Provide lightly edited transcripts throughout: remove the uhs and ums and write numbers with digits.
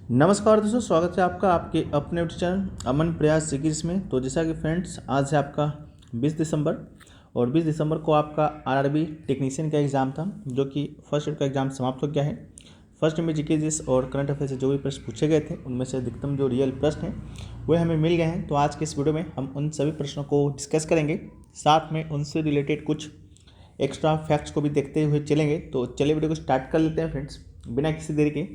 नमस्कार दोस्तों, स्वागत है आपका आपके अपने यूट्यूब चैनल अमन प्रयास सीरीज में। तो जैसा कि फ्रेंड्स, आज है आपका 20 दिसंबर और 20 दिसंबर को आपका आरआरबी टेक्नीशियन का एग्ज़ाम था, जो कि फर्स्ट ईयर का एग्ज़ाम समाप्त हो गया है। फर्स्ट में जीके जिस और करंट अफेयर से जो भी प्रश्न पूछे गए थे, उनमें से अधिकतम जो रियल प्रश्न हैं वो हमें मिल गए हैं। तो आज के इस वीडियो में हम उन सभी प्रश्नों को डिस्कस करेंगे, साथ में उनसे रिलेटेड कुछ एक्स्ट्रा फैक्ट्स को भी देखते हुए चलेंगे। तो चलिए वीडियो को स्टार्ट कर लेते हैं फ्रेंड्स, बिना किसी देरी के।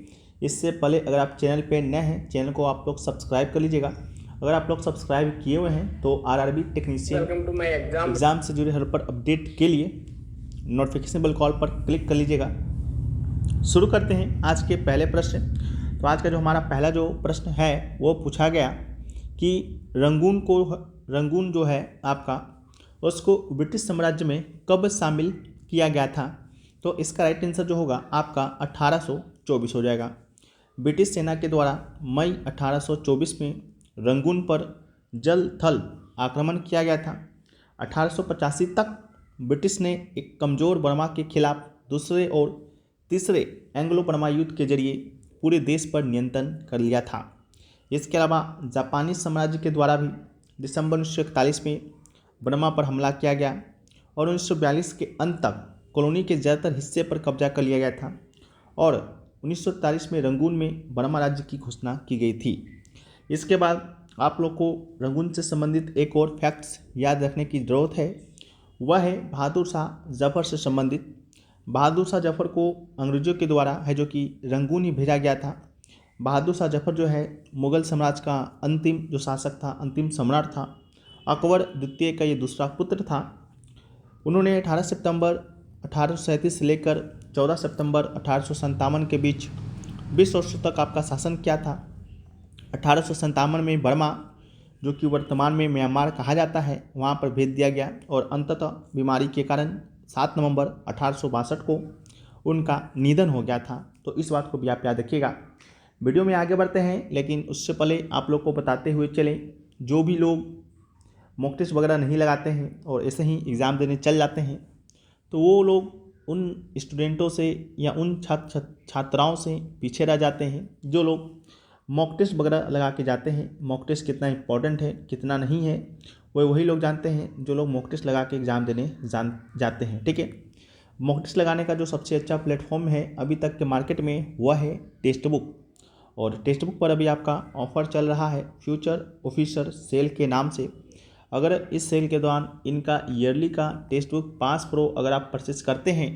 इससे पहले अगर आप चैनल पे नए हैं, चैनल को आप लोग सब्सक्राइब कर लीजिएगा। अगर आप लोग सब्सक्राइब किए हुए हैं तो आरआरबी टेक्नीशियन एग्ज़ाम से जुड़े हर पर अपडेट के लिए नोटिफिकेशन बेल कॉल पर क्लिक कर लीजिएगा। शुरू करते हैं आज के पहले प्रश्न। तो आज का जो हमारा पहला जो प्रश्न है वो पूछा गया कि रंगून जो है आपका, उसको ब्रिटिश साम्राज्य में कब शामिल किया गया था। तो इसका राइट आंसर जो होगा आपका 1824 हो जाएगा। ब्रिटिश सेना के द्वारा मई 1824 में रंगून पर जल थल आक्रमण किया गया था। 1885 तक ब्रिटिश ने एक कमज़ोर बर्मा के खिलाफ दूसरे और तीसरे एंग्लो बर्मा युद्ध के जरिए पूरे देश पर नियंत्रण कर लिया था। इसके अलावा जापानी साम्राज्य के द्वारा भी दिसंबर 1941 में बर्मा पर हमला किया गया और 1942 के अंत तक कॉलोनी के ज़्यादातर हिस्से पर कब्जा कर लिया गया था और 1943 में रंगून में बर्मा राज्य की घोषणा की गई थी। इसके बाद आप लोग को रंगून से संबंधित एक और फैक्ट्स याद रखने की ज़रूरत है, वह है बहादुर शाह जफ़र से संबंधित। बहादुर शाह जफ़र को अंग्रेज़ों के द्वारा है जो कि रंगून ही भेजा गया था। बहादुर शाह जफ़र जो है मुग़ल साम्राज्य का अंतिम जो शासक था, अंतिम सम्राट था। अकबर द्वितीय का ये दूसरा पुत्र था। उन्होंने 18 सितंबर 1837 से लेकर 14 सितंबर 1857 के बीच 20 वर्षों तक आपका शासन किया था। 1857 में बर्मा, जो कि वर्तमान में म्यांमार कहा जाता है, वहाँ पर भेज दिया गया और अंततः बीमारी के कारण 7 नवंबर 1862 को उनका निधन हो गया था। तो इस बात को भी आप याद रखिएगा। वीडियो में आगे बढ़ते हैं, लेकिन उससे पहले आप लोग को बताते हुए चलें, जो भी लोग मॉक टेस्ट वगैरह नहीं लगाते हैं और ऐसे ही एग्ज़ाम देने चल जाते हैं, तो वो लोग उन स्टूडेंटों से या उन छात्राओं से पीछे रह जाते हैं जो लोग मॉक टेस्ट वगैरह लगा के जाते हैं। मॉक टेस्ट कितना इंपॉर्टेंट है, कितना नहीं है, वही लोग जानते हैं जो लोग मॉक टेस्ट लगा के एग्ज़ाम देने जाते हैं। ठीक है, मॉक टेस्ट लगाने का जो सबसे अच्छा प्लेटफॉर्म है अभी तक के मार्केट में, वह है टेक्स्ट बुक। और टेक्स्ट बुक पर अभी आपका ऑफ़र चल रहा है फ्यूचर ऑफिसर सेल के नाम से। अगर इस सेल के दौरान इनका ईयरली का टेक्स्ट बुक पास प्रो अगर आप परचेस करते हैं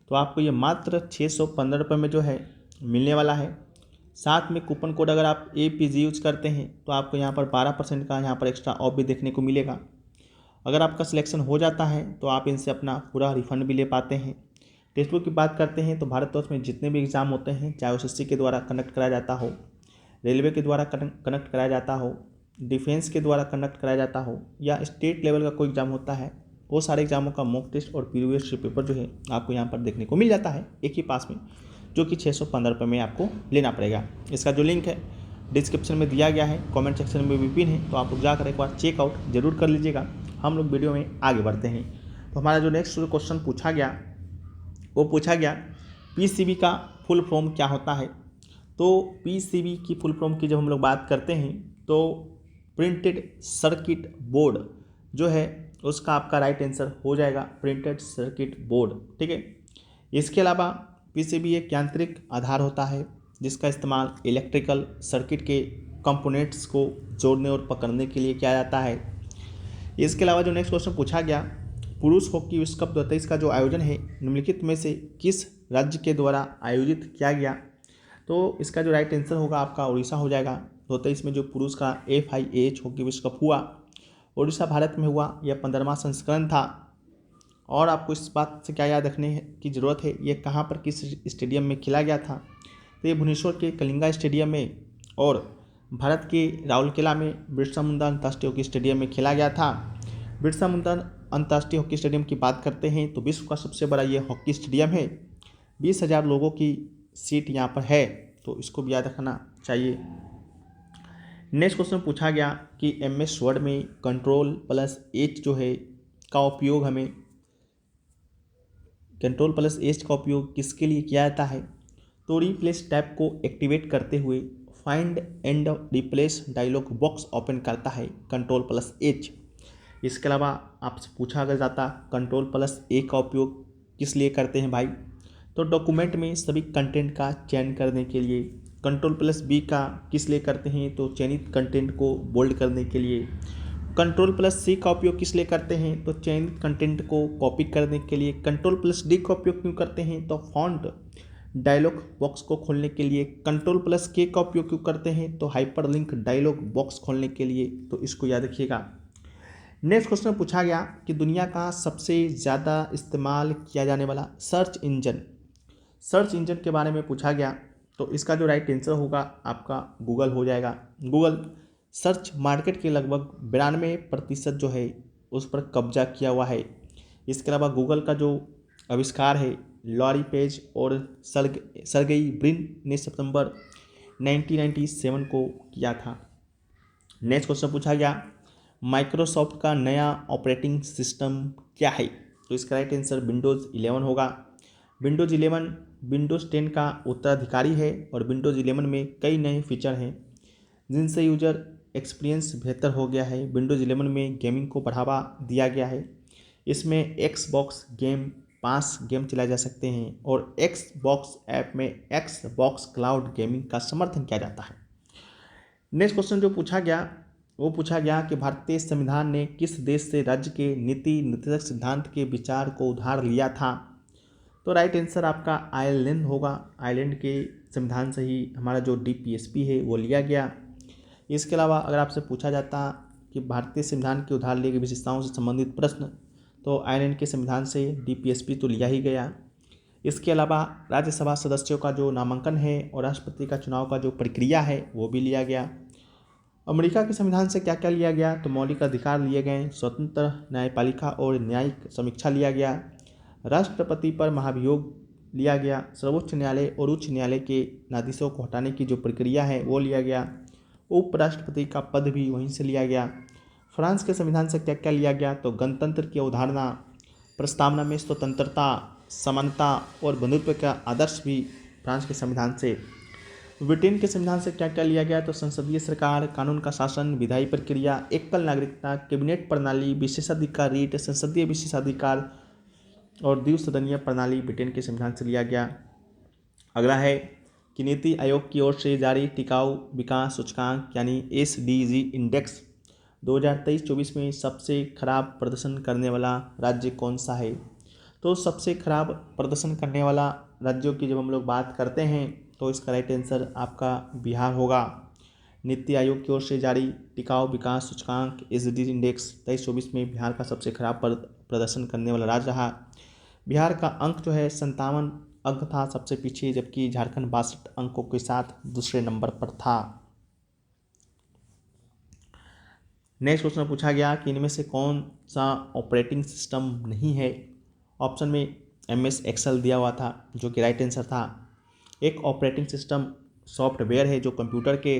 तो आपको ये मात्र 615 रुपये में जो है मिलने वाला है। साथ में कूपन कोड अगर आप APG यूज करते हैं तो आपको यहाँ पर 12% का यहाँ पर एक्स्ट्रा ऑफ भी देखने को मिलेगा। अगर आपका सिलेक्शन हो जाता है तो आप इनसे अपना पूरा रिफंड भी ले पाते हैं। टेक्स्ट बुक की बात करते हैं तो भारतवर्ष में जितने भी एग्ज़ाम होते हैं, चाहे SSC के द्वारा कंडक्ट कराया जाता हो, रेलवे के द्वारा कंडक्ट कराया जाता हो, डिफेंस के द्वारा कंडक्ट कराया जाता हो, या स्टेट लेवल का कोई एग्ज़ाम होता है, वो सारे एग्ज़ामों का मॉक टेस्ट और प्रीवियस पेपर जो है आपको यहाँ पर देखने को मिल जाता है एक ही पास में, जो कि 615 रुपये में आपको लेना पड़ेगा। इसका जो लिंक है डिस्क्रिप्शन में दिया गया है, कमेंट सेक्शन में भी पिन है, तो आप लोग जाकर एक बार चेकआउट जरूर कर लीजिएगा। हम लोग वीडियो में आगे बढ़ते हैं। तो हमारा जो नेक्स्ट क्वेश्चन पूछा गया वो पूछा गया PCB का फुल फॉर्म क्या होता है। तो PCB की फुल फॉर्म की जब हम लोग बात करते हैं तो प्रिंटेड सर्किट बोर्ड जो है उसका आपका राइट आंसर हो जाएगा प्रिंटेड सर्किट बोर्ड। ठीक है, इसके अलावा PCB एक यांत्रिक आधार होता है जिसका इस्तेमाल इलेक्ट्रिकल सर्किट के कंपोनेंट्स को जोड़ने और पकड़ने के लिए किया जाता है। इसके अलावा जो नेक्स्ट क्वेश्चन पूछा गया, पुरुष हॉकी विश्व कप 2023 का जो आयोजन है निम्नलिखित में से किस राज्य के द्वारा आयोजित किया गया। तो इसका जो राइट आंसर होगा आपका उड़ीसा हो जाएगा। 2023 में जो पुरुष का FIH हॉकी विश्व कप हुआ, उड़ीसा भारत में हुआ। यह 15वां संस्करण था। और आपको इस बात से क्या याद रखने की ज़रूरत है, ये कहाँ पर किस स्टेडियम में खेला गया था। तो ये भुवनेश्वर के कलिंगा स्टेडियम में और भारत के राउरकेला में बिरसा मुंडा अंतर्राष्ट्रीय हॉकी स्टेडियम में खेला गया था। बिरसा मुंडा अंतर्राष्ट्रीय हॉकी स्टेडियम की बात करते हैं तो विश्व का सबसे बड़ा ये हॉकी स्टेडियम है। 20,000 लोगों की सीट यहाँ पर है, तो इसको भी याद रखना चाहिए। नेक्स्ट क्वेश्चन पूछा गया कि MS वर्ड में Ctrl+H जो है का उपयोग Ctrl+H का उपयोग किसके लिए किया जाता है। तो रिप्लेस टैब को एक्टिवेट करते हुए find and replace dialog box open करता है Ctrl+H। इसके अलावा आपसे पूछा अगर जाता Ctrl+A का उपयोग किस लिए करते हैं भाई, तो डॉक्यूमेंट में सभी कंटेंट का चयन करने के लिए। Ctrl+B का किस लिए करते हैं, तो चयनित कंटेंट को बोल्ड करने के लिए। Ctrl+C का उपयोग किस लिए करते हैं, तो चयनित कंटेंट को कॉपी करने के लिए। Ctrl+D का उपयोग क्यों करते हैं, तो फॉन्ट डायलॉग बॉक्स को खोलने के लिए। Ctrl+K का उपयोग क्यों करते हैं, तो हाइपरलिंक डायलॉग बॉक्स खोलने के लिए। तो इसको याद रखिएगा। नेक्स्ट क्वेश्चन पूछा गया कि दुनिया का सबसे ज़्यादा इस्तेमाल किया जाने वाला सर्च इंजन के बारे में पूछा गया। तो इसका जो राइट आंसर होगा आपका गूगल हो जाएगा। गूगल सर्च मार्केट के लगभग 92% जो है उस पर कब्जा किया हुआ है। इसके अलावा गूगल का जो आविष्कार है लॉरी पेज और सर्गेई ब्रिन ने सितंबर 1997 को किया था। नेक्स्ट क्वेश्चन पूछा गया माइक्रोसॉफ्ट का नया ऑपरेटिंग सिस्टम क्या है, तो इसका राइट आंसर विंडोज़ 11 होगा। विंडोज़ 11 विंडोज़ 10 का उत्तराधिकारी है और विंडोज़ 11 में कई नए फीचर हैं जिनसे यूजर एक्सपीरियंस बेहतर हो गया है। विंडोज़ 11 में गेमिंग को बढ़ावा दिया गया है। इसमें एक्सबॉक्स गेम 5 गेम चलाए जा सकते हैं और एक्सबॉक्स ऐप में एक्सबॉक्स क्लाउड गेमिंग का समर्थन किया जाता है। नेक्स्ट क्वेश्चन जो पूछा गया कि भारतीय संविधान ने किस देश से राज्य के नीति निर्देशक सिद्धांत के विचार को उधार लिया था, तो राइट आंसर आपका आयरलैंड होगा। आयरलैंड के संविधान से ही हमारा जो DPSP है वो लिया गया। इसके अलावा अगर आपसे पूछा जाता कि भारतीय संविधान के उधार लिए गए विशेषताओं से संबंधित प्रश्न, तो आयरलैंड के संविधान से DPSP तो लिया ही गया। इसके अलावा राज्यसभा सदस्यों का जो नामांकन है और राष्ट्रपति का चुनाव का जो प्रक्रिया है वो भी लिया गया। अमेरिका के संविधान से क्या क्या लिया गया, तो मौलिक अधिकार लिए गए, स्वतंत्र न्यायपालिका और न्यायिक समीक्षा लिया गया, राष्ट्रपति पर महाभियोग लिया गया, सर्वोच्च न्यायालय और उच्च न्यायालय के न्यायाधीशों को हटाने की जो प्रक्रिया है वो लिया गया, उपराष्ट्रपति का पद भी वहीं से लिया गया। फ्रांस के संविधान से क्या क्या लिया गया, तो गणतंत्र की अवधारणा, प्रस्तावना में स्वतंत्रता, समानता और बंधुत्व का आदर्श भी फ्रांस के संविधान से। ब्रिटेन के संविधान से क्या क्या लिया गया, तो संसदीय सरकार, कानून का शासन, विधायी प्रक्रिया, एकल नागरिकता, कैबिनेट प्रणाली, विशेषाधिकार रीट, संसदीय विशेषाधिकार और द्विसदनीय प्रणाली ब्रिटेन के संविधान से लिया गया। अगला है कि नीति आयोग की ओर से जारी टिकाऊ विकास सूचकांक यानी SDG इंडेक्स 2023-24 में सबसे खराब प्रदर्शन करने वाला राज्य कौन सा है, तो सबसे खराब प्रदर्शन करने वाला राज्यों की जब हम लोग बात करते हैं तो इसका राइट आंसर आपका बिहार होगा। नीति आयोग की ओर से जारी टिकाऊ विकास सूचकांक SDG इंडेक्स 23-24 में बिहार का सबसे खराब प्रदर्शन करने वाला राज्य रहा। बिहार का अंक जो है 57 अंक था सबसे पीछे, जबकि झारखंड 62 अंकों के साथ दूसरे नंबर पर था। नेक्स्ट क्वेश्चन पूछा गया कि इनमें से कौन सा ऑपरेटिंग सिस्टम नहीं है। ऑप्शन में MS Excel दिया हुआ था जो कि राइट आंसर था। एक ऑपरेटिंग सिस्टम सॉफ्टवेयर है जो कंप्यूटर के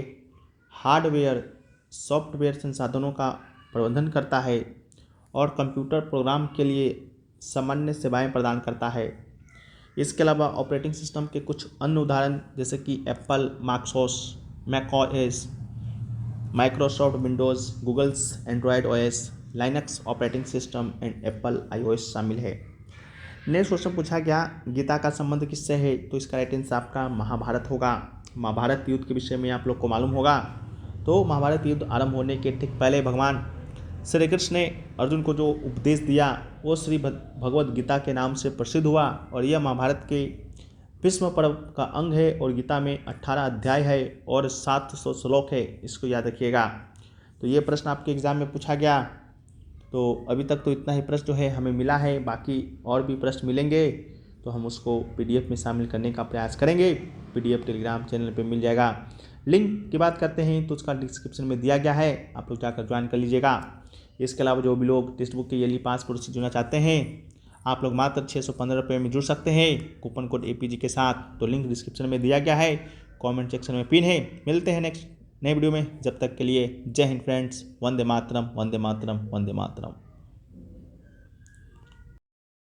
हार्डवेयर सॉफ्टवेयर संसाधनों का प्रबंधन करता है और कंप्यूटर प्रोग्राम के लिए सामान्य सेवाएं प्रदान करता है। इसके अलावा ऑपरेटिंग सिस्टम के कुछ अन्य उदाहरण जैसे कि Apple macOS, Microsoft Windows, Google's Android OS, Linux operating system and Apple iOS शामिल है। नेक्स्ट क्वेश्चन पूछा गया गीता का संबंध किससे है, तो इसका राइट आंसर आपका महाभारत होगा। महाभारत युद्ध के विषय में आप लोग को मालूम होगा। तो महाभारत युद्ध आरंभ होने के ठीक पहले भगवान श्री कृष्ण ने अर्जुन को जो उपदेश दिया वो श्री भगवद गीता के नाम से प्रसिद्ध हुआ और यह महाभारत के भीष्म पर्व का अंग है और गीता में 18 अध्याय है और 700 श्लोक है, इसको याद रखिएगा। तो ये प्रश्न आपके एग्जाम में पूछा गया। तो अभी तक तो इतना ही प्रश्न जो है हमें मिला है, बाकी और भी प्रश्न मिलेंगे तो हम उसको PDF में शामिल करने का प्रयास करेंगे। PDF टेलीग्राम चैनल पे मिल जाएगा। लिंक की बात करते हैं तो उसका डिस्क्रिप्शन में दिया गया है, आप लोग जाकर ज्वाइन कर लीजिएगा। इसके अलावा जो भी लोग टेक्स्ट बुक के ईयरली पास कोर्स से जुड़ना चाहते हैं आप लोग मात्र 615 रुपये में जुड़ सकते हैं कूपन कोड APG के साथ। तो लिंक डिस्क्रिप्शन में दिया गया है, कमेंट सेक्शन में पिन है। मिलते हैं नेक्स्ट नए वीडियो में, जब तक के लिए जय हिंद फ्रेंड्स। वंदे मातरम, वंदे मातरम, वंदे मातरम।